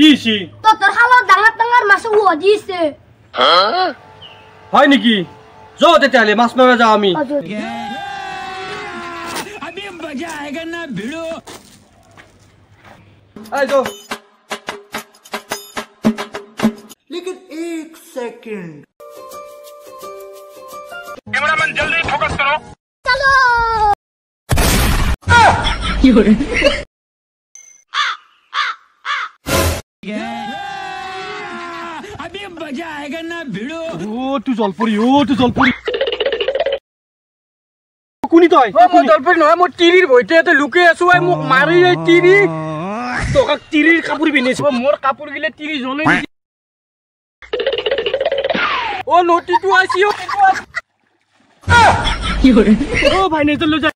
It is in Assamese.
কিছি তোৰ হালত ডাঙৰ ডাঙৰ মাছ উদিছে হয় নেকি যাও তেতিয়ালে মাছ মাৰা যাও আমি अभी मजा आएगा ना भिड़ो আই যাও लेकिन एक सेकंड कैमरामैन जल्दी फोकस करो চলো अभी मजा आएगा ना भिड़ो ও তুই জলপরি কোনি তই মই জলপৰি নহয় মই তিৰিৰ ভয়তে এতে লুকাই আছো আই মোক মাৰি এই তিৰি তোক তিৰিৰ কাপোৰ পিন্ধিছ মোৰ কাপোৰ গিলে তিৰি জ্বলে ও নটিটো আইছি ও ও ভাই নেতলৈ যা